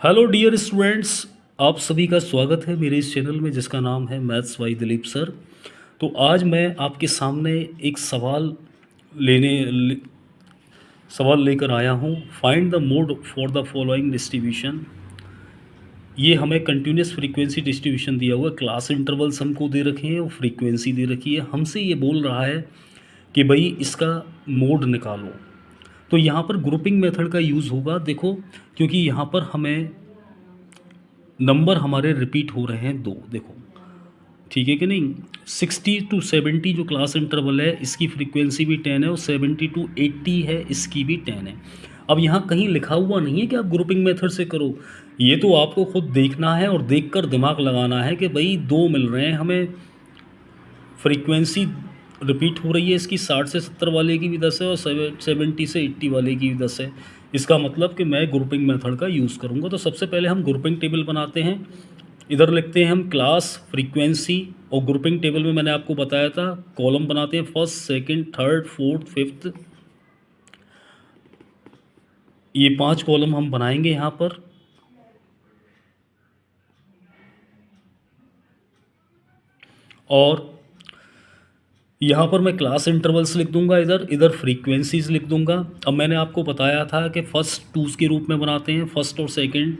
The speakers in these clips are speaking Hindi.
हेलो डियर स्टूडेंट्स, आप सभी का स्वागत है मेरे इस चैनल में जिसका नाम है मैथ्स बाय दिलीप सर। तो आज मैं आपके सामने एक सवाल लेकर आया हूँ। Find the mode for the following distribution. ये हमें कंटिन्यूस फ्रीक्वेंसी डिस्ट्रीब्यूशन दिया हुआ है। क्लास इंटरवल्स हमको दे रखे हैं और फ्रीक्वेंसी दे रखी है। हमसे ये बोल रहा है कि भाई इसका मोड निकालो। तो यहाँ पर ग्रुपिंग मेथड का यूज़ होगा। देखो, क्योंकि यहाँ पर हमें नंबर हमारे रिपीट हो रहे हैं दो। देखो, ठीक है कि नहीं। 60 to 70 जो क्लास इंटरवल है इसकी फ्रीक्वेंसी भी 10 है और 70 to 80 है इसकी भी 10 है। अब यहाँ कहीं लिखा हुआ नहीं है कि आप ग्रुपिंग मेथड से करो। ये तो आपको खुद देखना है और देखकर दिमाग लगाना है कि भाई दो मिल रहे हैं हमें, फ्रीक्वेंसी रिपीट हो रही है इसकी 60 से 70 वाले की भी 10 है और 70 से 80 वाले की भी 10 है। इसका मतलब कि मैं ग्रुपिंग मेथड का यूज़ करूँगा। तो सबसे पहले हम ग्रुपिंग टेबल बनाते हैं। इधर लिखते हैं हम क्लास, फ्रीक्वेंसी, और ग्रुपिंग टेबल में मैंने आपको बताया था कॉलम बनाते हैं first, second, third, fourth, fifth. ये 5 कॉलम हम बनाएंगे यहाँ पर। और यहाँ पर मैं क्लास इंटरवल्स लिख दूंगा, इधर इधर फ्रीक्वेंसीज लिख दूंगा। अब मैंने आपको बताया था कि फर्स्ट टूज़ के रूप में बनाते हैं, फर्स्ट और सेकंड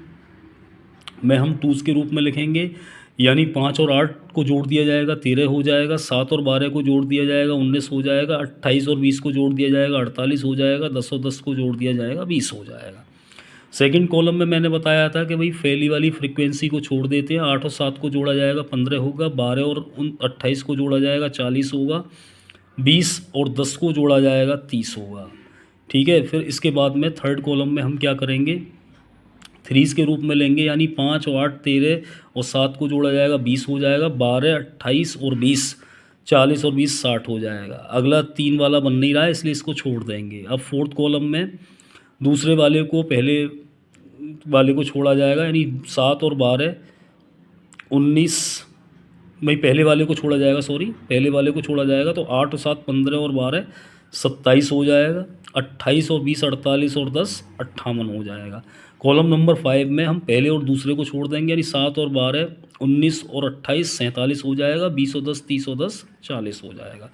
में हम टूज़ के रूप में लिखेंगे। यानी 5 और 8 को जोड़ दिया जाएगा 13 हो जाएगा, 7 और 12 को जोड़ दिया जाएगा 19 हो जाएगा, 28 और 20 को जोड़ दिया जाएगा 48 हो जाएगा, 10 और 10 को जोड़ दिया जाएगा 20 हो जाएगा। सेकंड कॉलम में मैंने बताया था कि भाई फैली वाली फ्रीक्वेंसी को छोड़ देते हैं। 8 और 7 को जोड़ा जाएगा 15 होगा, 12 और 28 को जोड़ा जाएगा 40 होगा, 20 और 10 को जोड़ा जाएगा 30 होगा। ठीक है। फिर इसके बाद में थर्ड कॉलम में हम क्या करेंगे, थ्रीज़ के रूप में लेंगे। यानी 5 और 8 13 और 7 को जोड़ा जाएगा 20 हो जाएगा, 12 28 और 20 40 और 20 60 हो जाएगा। अगला 3 वाला बन नहीं रहा है इसलिए इसको छोड़ देंगे। अब फोर्थ कॉलम में दूसरे वाले को पहले वाले को छोड़ा जाएगा। यानी 7 और 12 19, भाई पहले वाले को छोड़ा जाएगा, सॉरी पहले वाले को छोड़ा जाएगा। तो 8 और 7 15 और 12 27 हो जाएगा, 28 और 20 48 और 10 58 हो जाएगा। कॉलम नंबर 5 में हम पहले और दूसरे को छोड़ देंगे। यानी 7 और 12 19 और 28 47 हो जाएगा, 20 और 10 30 और 10 40 हो जाएगा।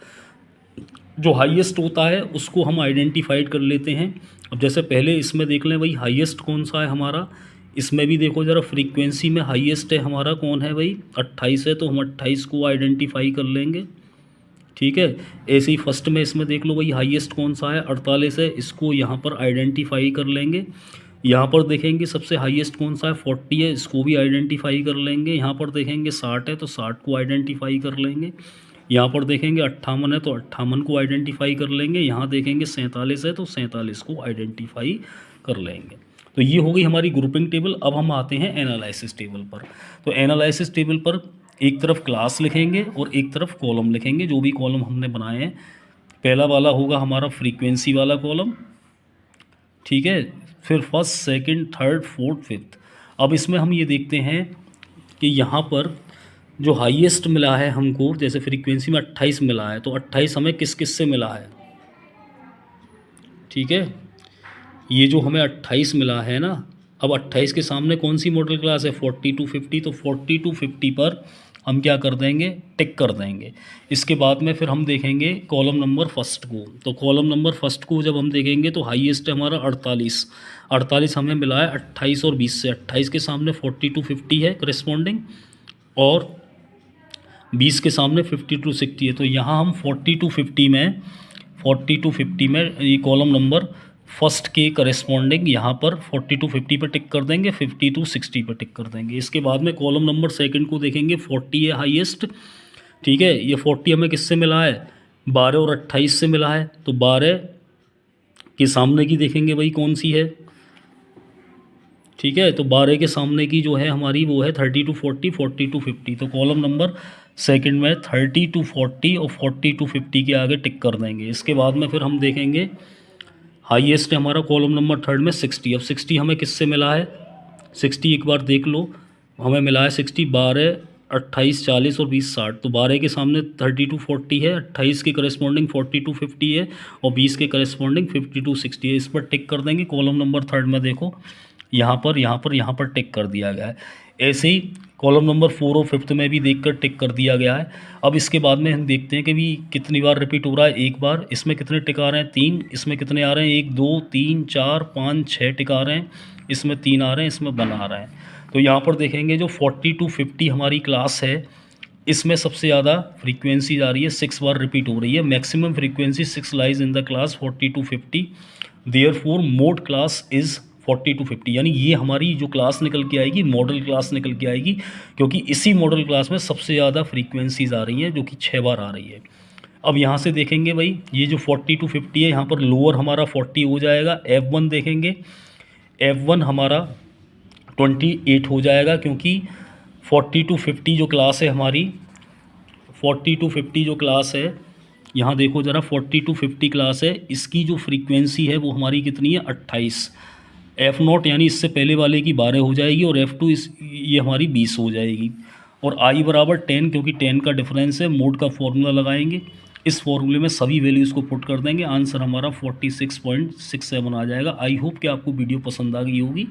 जो हाईएस्ट होता है उसको हम आइडेंटिफाइड कर लेते हैं। अब जैसे पहले इसमें देख लें भाई हाईएस्ट कौन सा है हमारा। इसमें भी देखो ज़रा, फ्रीक्वेंसी में हाईएस्ट है हमारा कौन है भाई, 28 है। तो हम 28 को आइडेंटिफाई कर लेंगे। ठीक है। ऐसे ही फर्स्ट में इसमें देख लो भाई हाईएस्ट कौन सा है, 48 है। इसको यहाँ पर आइडेंटिफाई कर लेंगे। यहाँ पर देखेंगे सबसे हाईएस्ट कौन सा है, 40 है। इसको भी आइडेंटिफाई कर लेंगे। यहाँ पर देखेंगे 60 है तो 60 को आइडेंटिफाई कर लेंगे। यहाँ पर देखेंगे 58 है तो 58 को आइडेंटिफाई कर लेंगे। यहाँ देखेंगे 47 है तो 47 को आइडेंटिफाई कर लेंगे। तो ये हो गई हमारी ग्रुपिंग टेबल। अब हम आते हैं एनालिसिस टेबल पर। तो एनालिसिस टेबल पर एक तरफ क्लास लिखेंगे और एक तरफ कॉलम लिखेंगे, जो भी कॉलम हमने बनाए हैं। पहला वाला होगा हमारा फ्रीक्वेंसी वाला कॉलम। ठीक है। फिर first, second, third, fourth, fifth. अब इसमें हम ये देखते हैं कि यहाँ पर जो हाईएस्ट मिला है हमको, जैसे फ्रीक्वेंसी में 28 मिला है, तो 28 हमें किस किस से मिला है। ठीक है। ये जो हमें 28 मिला है ना, अब 28 के सामने कौन सी मॉडल क्लास है, 40 to 50। तो 40 to 50 पर हम क्या कर देंगे, टिक कर देंगे। इसके बाद में फिर हम देखेंगे कॉलम नंबर फर्स्ट को। तो कॉलम नंबर फर्स्ट को जब हम देखेंगे तो हाईएस्ट है हमारा 48। 48 हमें मिला है 28 और 20 से। 28 के सामने 40 to 50 है करस्पॉन्डिंग, और 20 के सामने 50 to 60 है। तो यहाँ हम 40 to 50 में ये कॉलम नंबर फर्स्ट के करस्पॉन्डिंग यहाँ पर 40 to 50 पर टिक कर देंगे, 50 to 60 पर टिक कर देंगे। इसके बाद में कॉलम नंबर सेकंड को देखेंगे, 40 है हाईएस्ट। ठीक है। ये 40 हमें किससे मिला है, 12 और 28 से मिला है। तो 12 के सामने की देखेंगे भाई कौन सी है। ठीक है। तो 12 के सामने की जो है हमारी वो है 30 to 40, 40 to 50। तो कॉलम नंबर सेकंड में 30 to 40 और 40 to 50 के आगे टिक कर देंगे। इसके बाद में फिर हम देखेंगे हाईएस्ट है हमारा कॉलम नंबर थर्ड में 60। अब 60 हमें किससे मिला है, 60 एक बार देख लो, हमें मिला है 60, 12 28 40 और 20 60। तो 12 के सामने 30 to 40 है, 28 के करस्पॉन्डिंग 40 to 50 है, और 20 के करस्पॉन्डिंग 50 to 60 है। इस पर टिक कर देंगे। कॉलम नंबर थर्ड में देखो यहाँ पर टिक कर दिया गया है। ऐसे ही कॉलम नंबर 4 और 5 में भी देखकर टिक कर दिया गया है। अब इसके बाद में हम देखते हैं कि भी कितनी बार रिपीट हो रहा है। एक बार, इसमें कितने टिक आ रहे हैं 3, इसमें कितने आ रहे हैं 1 2 3 4 5 6 टिक आ रहे हैं, इसमें 3 आ रहे हैं, इसमें 1 आ रहा है। तो यहाँ पर देखेंगे जो 40 to 50 हमारी क्लास है, इसमें सबसे ज़्यादा फ्रीक्वेंसी आ रही है, 6 बार रिपीट हो रही है। Maximum frequency 6 lies in the class 40 to 50, therefore mode class is 40 to 50, यानी ये हमारी जो क्लास निकल के आएगी मॉडल क्लास निकल के आएगी, क्योंकि इसी मॉडल क्लास में सबसे ज़्यादा फ्रीक्वेंसीज आ रही हैं जो कि 6 बार आ रही है। अब यहाँ से देखेंगे भाई, ये जो 40 to 50 है, यहाँ पर लोअर हमारा 40 हो जाएगा। F1 देखेंगे, F1 हमारा 28 हो जाएगा, क्योंकि 40 to 50 जो क्लास है हमारी, 40 to 50 जो क्लास है, यहाँ देखो ज़रा, 40 to 50 क्लास है, इसकी जो फ्रीक्वेंसी है वो हमारी कितनी है 28। F0 यानी इससे पहले वाले की 12 हो जाएगी, और F2 ये हमारी 20 हो जाएगी। और I बराबर 10, क्योंकि 10 का डिफरेंस है, मोड का फॉर्मूला लगाएंगे, इस फॉर्मूले में सभी वैल्यूज़ को पुट कर देंगे, आंसर हमारा 46.67 आ जाएगा। आई होप कि आपको वीडियो पसंद आ गई होगी।